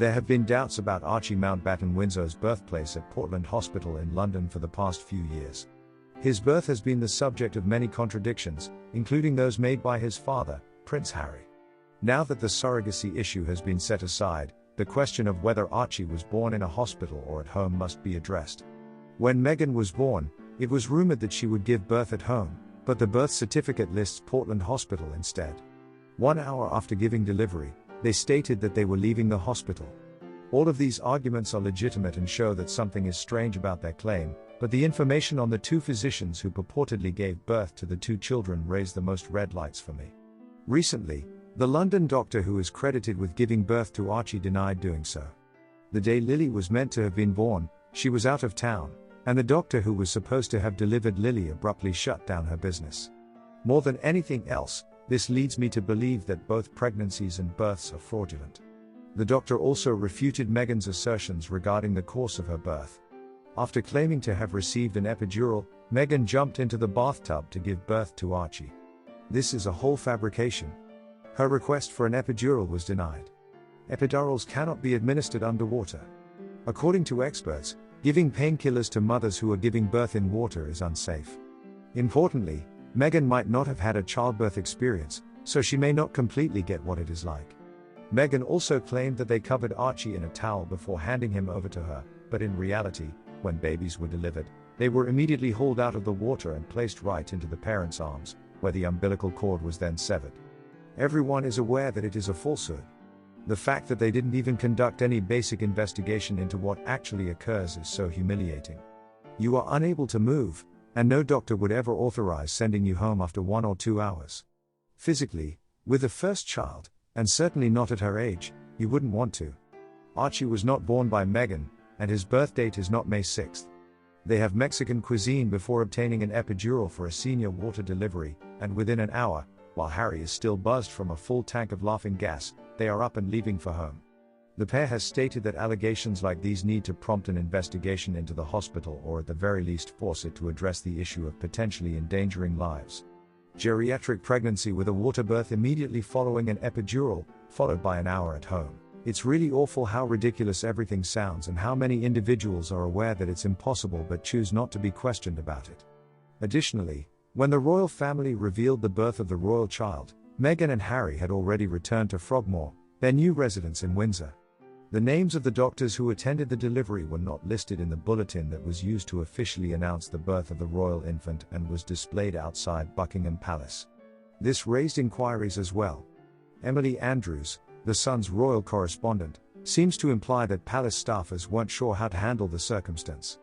There have been doubts about Archie Mountbatten-Winzo's birthplace at Portland Hospital in London for the past few years. His birth has been the subject of many contradictions, including those made by his father, Prince Harry. Now that the surrogacy issue has been set aside, the question of whether Archie was born in a hospital or at home must be addressed. When Meghan was born, it was rumored that she would give birth at home, but the birth certificate lists Portland Hospital instead. 1 hour after giving delivery, they stated that they were leaving the hospital. All of these arguments are legitimate and show that something is strange about their claim, but the information on the two physicians who purportedly gave birth to the two children raised the most red lights for me. Recently, the London doctor who is credited with giving birth to Archie denied doing so. The day Lily was meant to have been born, she was out of town, and the doctor who was supposed to have delivered Lily abruptly shut down her business. More than anything else, this leads me to believe that both pregnancies and births are fraudulent. The doctor also refuted Meghan's assertions regarding the course of her birth. After claiming to have received an epidural, Meghan jumped into the bathtub to give birth to Archie. This is a whole fabrication. Her request for an epidural was denied. Epidurals cannot be administered underwater. According to experts, giving painkillers to mothers who are giving birth in water is unsafe. Importantly, Meghan might not have had a childbirth experience, so she may not completely get what it is like. Meghan also claimed that they covered Archie in a towel before handing him over to her, but in reality, when babies were delivered, they were immediately hauled out of the water and placed right into the parents' arms, where the umbilical cord was then severed. Everyone is aware that it is a falsehood. The fact that they didn't even conduct any basic investigation into what actually occurs is so humiliating. You are unable to move, and no doctor would ever authorize sending you home after 1 or 2 hours. Physically, with the first child, and certainly not at her age, you wouldn't want to. Archie was not born by Meghan, and his birth date is not May 6th. They have Mexican cuisine before obtaining an epidural for a senior water delivery, and within an hour, while Harry is still buzzed from a full tank of laughing gas, they are up and leaving for home. The pair has stated that allegations like these need to prompt an investigation into the hospital or at the very least force it to address the issue of potentially endangering lives. Geriatric pregnancy with a water birth immediately following an epidural, followed by an hour at home. It's really awful how ridiculous everything sounds and how many individuals are aware that it's impossible but choose not to be questioned about it. Additionally, when the royal family revealed the birth of the royal child, Meghan and Harry had already returned to Frogmore, their new residence in Windsor. The names of the doctors who attended the delivery were not listed in the bulletin that was used to officially announce the birth of the royal infant and was displayed outside Buckingham Palace. This raised inquiries as well. Emily Andrews, the Sun's royal correspondent, seems to imply that palace staffers weren't sure how to handle the circumstance.